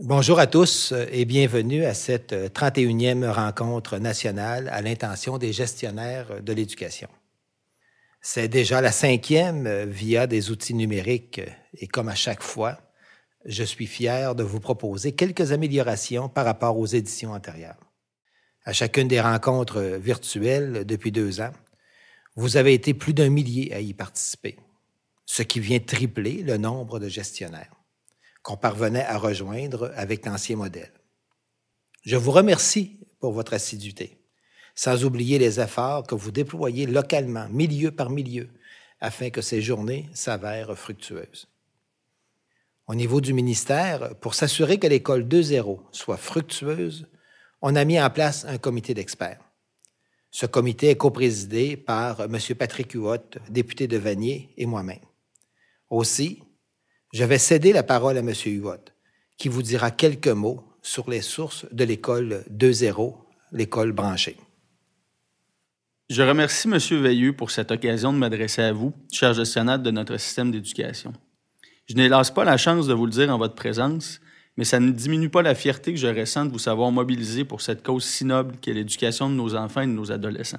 Bonjour à tous et bienvenue à cette 31e rencontre nationale à l'intention des gestionnaires de l'éducation. C'est déjà la 5e via des outils numériques et comme à chaque fois, je suis fier de vous proposer quelques améliorations par rapport aux éditions antérieures. À chacune des rencontres virtuelles depuis 2 ans, vous avez été plus d'1 millier à y participer, ce qui vient tripler le nombre de gestionnaires qu'on parvenait à rejoindre avec l'ancien modèle. Je vous remercie pour votre assiduité, sans oublier les efforts que vous déployez localement, milieu par milieu, afin que ces journées s'avèrent fructueuses. Au niveau du ministère, pour s'assurer que l'école 2.0 soit fructueuse, on a mis en place un comité d'experts. Ce comité est coprésidé par M. Patrick Huot, député de Vanier, et moi-même. Aussi, je vais céder la parole à M. Huot, qui vous dira quelques mots sur les sources de l'école 2.0, l'école branchée. Je remercie M. Veilleux pour cette occasion de m'adresser à vous, cher gestionnaire de notre système d'éducation. Je n'hélas pas la chance de vous le dire en votre présence, mais ça ne diminue pas la fierté que je ressens de vous savoir mobiliser pour cette cause si noble qu'est l'éducation de nos enfants et de nos adolescents.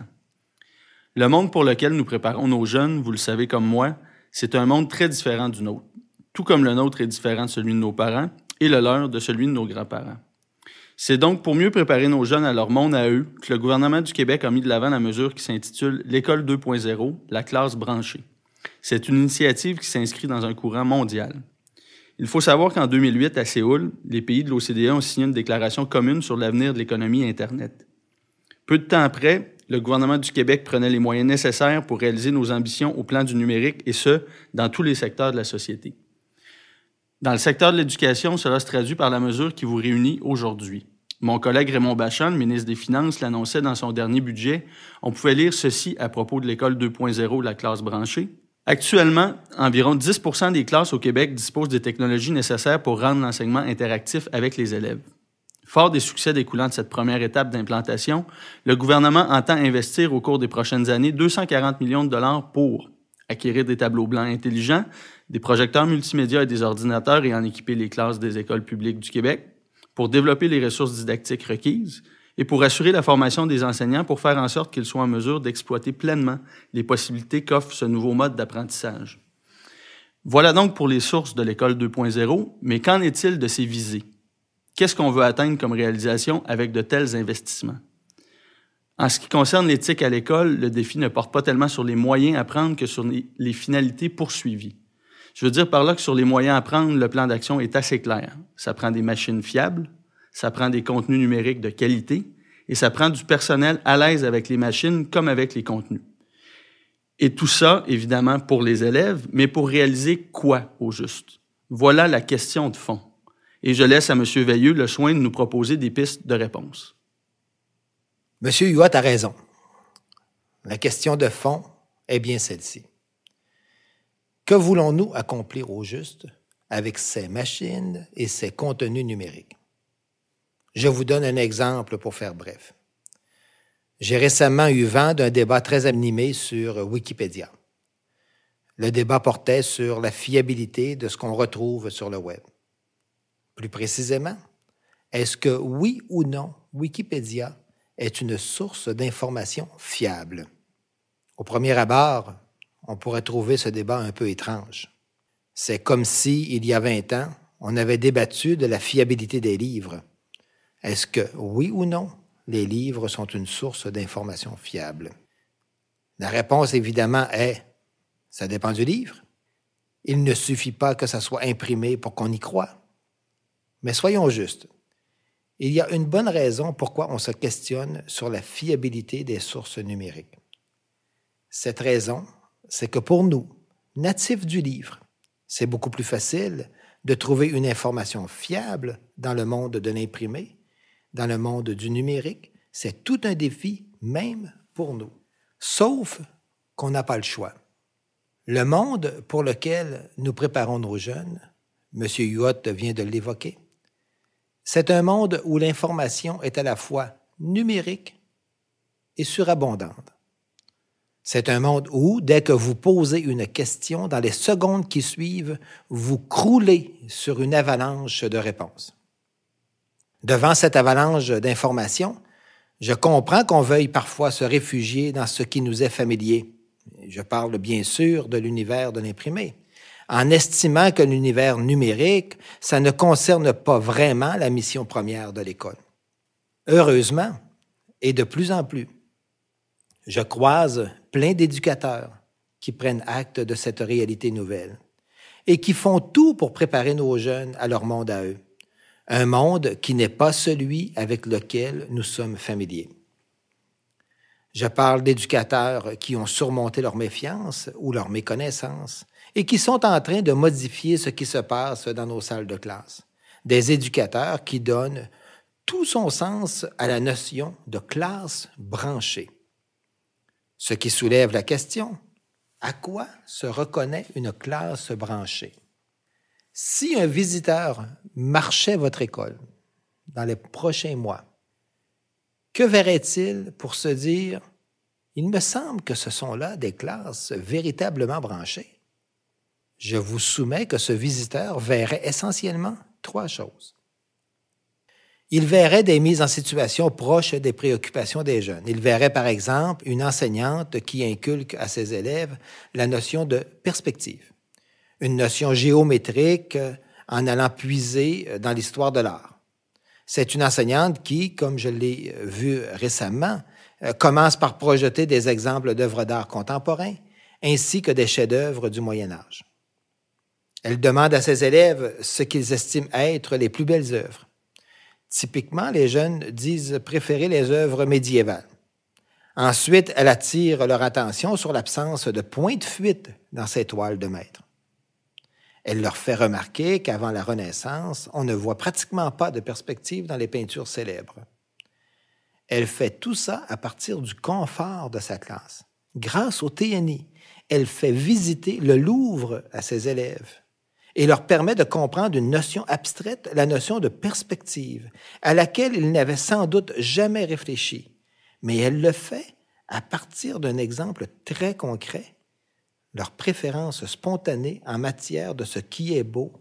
Le monde pour lequel nous préparons nos jeunes, vous le savez comme moi, c'est un monde très différent du nôtre. Tout comme le nôtre est différent de celui de nos parents et le leur de celui de nos grands-parents. C'est donc pour mieux préparer nos jeunes à leur monde à eux que le gouvernement du Québec a mis de l'avant la mesure qui s'intitule « L'école 2.0, la classe branchée ». C'est une initiative qui s'inscrit dans un courant mondial. Il faut savoir qu'en 2008, à Séoul, les pays de l'OCDE ont signé une déclaration commune sur l'avenir de l'économie Internet. Peu de temps après, le gouvernement du Québec prenait les moyens nécessaires pour réaliser nos ambitions au plan du numérique, et ce, dans tous les secteurs de la société. Dans le secteur de l'éducation, cela se traduit par la mesure qui vous réunit aujourd'hui. Mon collègue Raymond Bachand, le ministre des Finances, l'annonçait dans son dernier budget. On pouvait lire ceci à propos de l'école 2.0, la classe branchée. Actuellement, environ 10% des classes au Québec disposent des technologies nécessaires pour rendre l'enseignement interactif avec les élèves. Fort des succès découlant de cette première étape d'implantation, le gouvernement entend investir au cours des prochaines années 240 millions de dollars pour acquérir des tableaux blancs intelligents, des projecteurs multimédia et des ordinateurs et en équiper les classes des écoles publiques du Québec, pour développer les ressources didactiques requises et pour assurer la formation des enseignants pour faire en sorte qu'ils soient en mesure d'exploiter pleinement les possibilités qu'offre ce nouveau mode d'apprentissage. Voilà donc pour les sources de l'école 2.0, mais qu'en est-il de ses visées? Qu'est-ce qu'on veut atteindre comme réalisation avec de tels investissements? En ce qui concerne l'éthique à l'école, le défi ne porte pas tellement sur les moyens à prendre que sur les finalités poursuivies. Je veux dire par là que sur les moyens à prendre, le plan d'action est assez clair. Ça prend des machines fiables, ça prend des contenus numériques de qualité et ça prend du personnel à l'aise avec les machines comme avec les contenus. Et tout ça, évidemment, pour les élèves, mais pour réaliser quoi au juste? Voilà la question de fond. Et je laisse à M. Veilleux le soin de nous proposer des pistes de réponse. M. Huot a raison. La question de fond est bien celle-ci. Que voulons-nous accomplir au juste avec ces machines et ces contenus numériques? Je vous donne un exemple pour faire bref. J'ai récemment eu vent d'un débat très animé sur Wikipédia. Le débat portait sur la fiabilité de ce qu'on retrouve sur le web. Plus précisément, est-ce que oui ou non, Wikipédia est une source d'information fiable? Au premier abord, on pourrait trouver ce débat un peu étrange. C'est comme si, il y a 20 ans, on avait débattu de la fiabilité des livres. Est-ce que, oui ou non, les livres sont une source d'information fiable? La réponse, évidemment, est « ça dépend du livre ». Il ne suffit pas que ça soit imprimé pour qu'on y croie. Mais soyons justes. Il y a une bonne raison pourquoi on se questionne sur la fiabilité des sources numériques. Cette raison, c'est que pour nous, natifs du livre, c'est beaucoup plus facile de trouver une information fiable dans le monde de l'imprimé, dans le monde du numérique. C'est tout un défi, même pour nous. Sauf qu'on n'a pas le choix. Le monde pour lequel nous préparons nos jeunes, M. Huot vient de l'évoquer, c'est un monde où l'information est à la fois numérique et surabondante. C'est un monde où, dès que vous posez une question, dans les secondes qui suivent, vous croulez sur une avalanche de réponses. Devant cette avalanche d'informations, je comprends qu'on veuille parfois se réfugier dans ce qui nous est familier. Je parle bien sûr de l'univers de l'imprimé, en estimant que l'univers numérique, ça ne concerne pas vraiment la mission première de l'école. Heureusement, et de plus en plus, je croise plein d'éducateurs qui prennent acte de cette réalité nouvelle et qui font tout pour préparer nos jeunes à leur monde à eux. Un monde qui n'est pas celui avec lequel nous sommes familiers. Je parle d'éducateurs qui ont surmonté leur méfiance ou leur méconnaissance et qui sont en train de modifier ce qui se passe dans nos salles de classe. Des éducateurs qui donnent tout son sens à la notion de classe branchée. Ce qui soulève la question, à quoi se reconnaît une classe branchée? Si un visiteur marchait votre école dans les prochains mois, que verrait-il pour se dire « Il me semble que ce sont là des classes véritablement branchées ». Je vous soumets que ce visiteur verrait essentiellement 3 choses. Il verrait des mises en situation proches des préoccupations des jeunes. Il verrait par exemple une enseignante qui inculque à ses élèves la notion de perspective, une notion géométrique en allant puiser dans l'histoire de l'art. C'est une enseignante qui, comme je l'ai vu récemment, commence par projeter des exemples d'œuvres d'art contemporains ainsi que des chefs-d'œuvre du Moyen Âge. Elle demande à ses élèves ce qu'ils estiment être les plus belles œuvres. Typiquement, les jeunes disent préférer les œuvres médiévales. Ensuite, elle attire leur attention sur l'absence de point de fuite dans ces toiles de maître. Elle leur fait remarquer qu'avant la Renaissance, on ne voit pratiquement pas de perspective dans les peintures célèbres. Elle fait tout ça à partir du confort de sa classe. Grâce au TNI, elle fait visiter le Louvre à ses élèves et leur permet de comprendre une notion abstraite, la notion de perspective, à laquelle ils n'avaient sans doute jamais réfléchi. Mais elle le fait à partir d'un exemple très concret, leur préférence spontanée en matière de ce qui est beau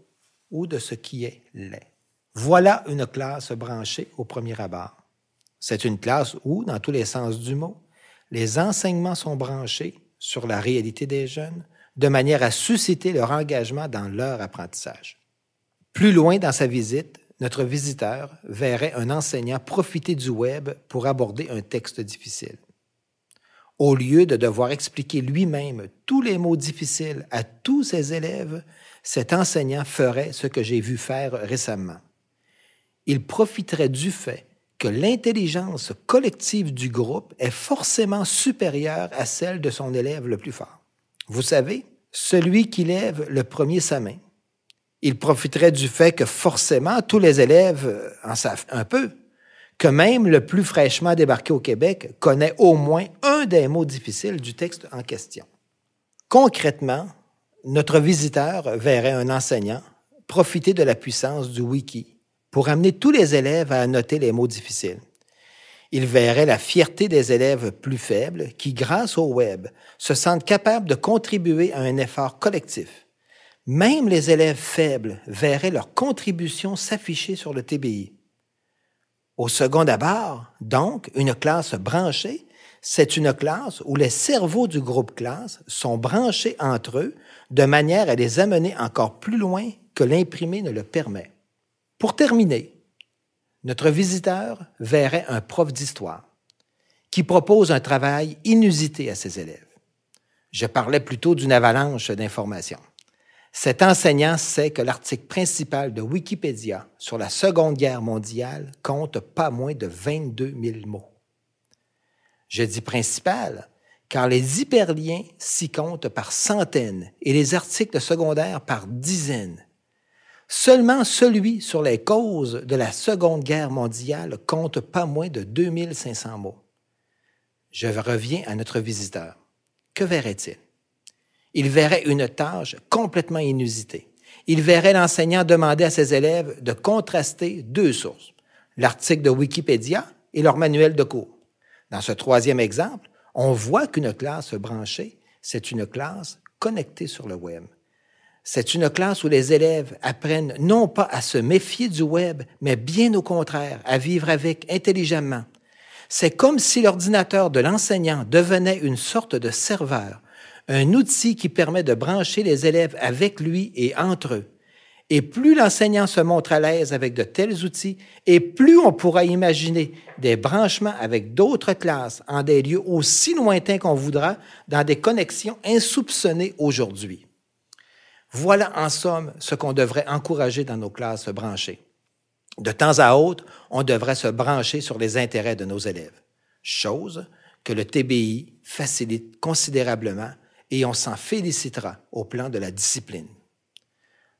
ou de ce qui est laid. Voilà une classe branchée au premier abord. C'est une classe où, dans tous les sens du mot, les enseignements sont branchés sur la réalité des jeunes, de manière à susciter leur engagement dans leur apprentissage. Plus loin dans sa visite, notre visiteur verrait un enseignant profiter du web pour aborder un texte difficile. Au lieu de devoir expliquer lui-même tous les mots difficiles à tous ses élèves, cet enseignant ferait ce que j'ai vu faire récemment. Il profiterait du fait que l'intelligence collective du groupe est forcément supérieure à celle de son élève le plus fort. Vous savez, celui qui lève le premier sa main. Il profiterait du fait que forcément tous les élèves en savent un peu, que même le plus fraîchement débarqué au Québec connaît au moins un des mots difficiles du texte en question. Concrètement, notre visiteur verrait un enseignant profiter de la puissance du wiki pour amener tous les élèves à annoter les mots difficiles. Il verrait la fierté des élèves plus faibles qui, grâce au web, se sentent capables de contribuer à un effort collectif. Même les élèves faibles verraient leur contribution s'afficher sur le TBI. Au second abord, donc, une classe branchée, c'est une classe où les cerveaux du groupe classe sont branchés entre eux de manière à les amener encore plus loin que l'imprimé ne le permet. Pour terminer, notre visiteur verrait un prof d'histoire qui propose un travail inusité à ses élèves. Je parlais plutôt d'une avalanche d'informations. Cet enseignant sait que l'article principal de Wikipédia sur la Seconde Guerre mondiale compte pas moins de 22 000 mots. Je dis principal car les hyperliens s'y comptent par centaines et les articles secondaires par dizaines. Seulement celui sur les causes de la Seconde Guerre mondiale compte pas moins de 2500 mots. Je reviens à notre visiteur. Que verrait-il? Il verrait une tâche complètement inusitée. Il verrait l'enseignant demander à ses élèves de contraster 2 sources, l'article de Wikipédia et leur manuel de cours. Dans ce troisième exemple, on voit qu'une classe branchée, c'est une classe connectée sur le web. C'est une classe où les élèves apprennent non pas à se méfier du web, mais bien au contraire, à vivre avec intelligemment. C'est comme si l'ordinateur de l'enseignant devenait une sorte de serveur, un outil qui permet de brancher les élèves avec lui et entre eux. Et plus l'enseignant se montre à l'aise avec de tels outils, et plus on pourra imaginer des branchements avec d'autres classes en des lieux aussi lointains qu'on voudra, dans des connexions insoupçonnées aujourd'hui. Voilà en somme ce qu'on devrait encourager dans nos classes branchées. De temps à autre, on devrait se brancher sur les intérêts de nos élèves, chose que le TBI facilite considérablement et on s'en félicitera au plan de la discipline.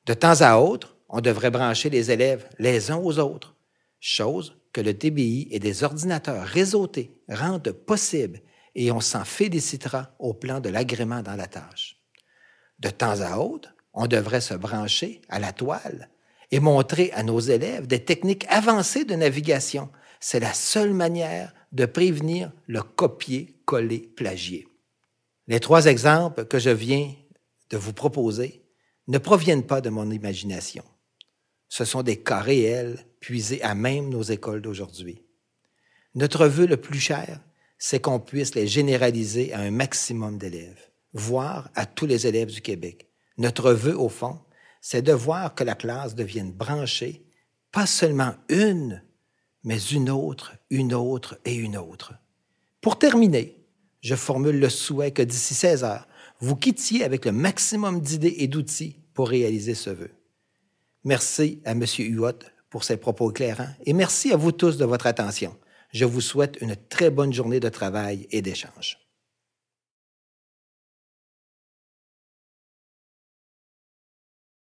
De temps à autre, on devrait brancher les élèves les uns aux autres, chose que le TBI et des ordinateurs réseautés rendent possible et on s'en félicitera au plan de l'agrément dans la tâche. De temps à autre, on devrait se brancher à la toile et montrer à nos élèves des techniques avancées de navigation. C'est la seule manière de prévenir le copier-coller-plagier. Les 3 exemples que je viens de vous proposer ne proviennent pas de mon imagination. Ce sont des cas réels puisés à même nos écoles d'aujourd'hui. Notre vœu le plus cher, c'est qu'on puisse les généraliser à un maximum d'élèves, voire à tous les élèves du Québec. Notre vœu, au fond, c'est de voir que la classe devienne branchée, pas seulement une, mais une autre et une autre. Pour terminer, je formule le souhait que d'ici 16 heures, vous quittiez avec le maximum d'idées et d'outils pour réaliser ce vœu. Merci à M. Huot pour ses propos éclairants et merci à vous tous de votre attention. Je vous souhaite une très bonne journée de travail et d'échange.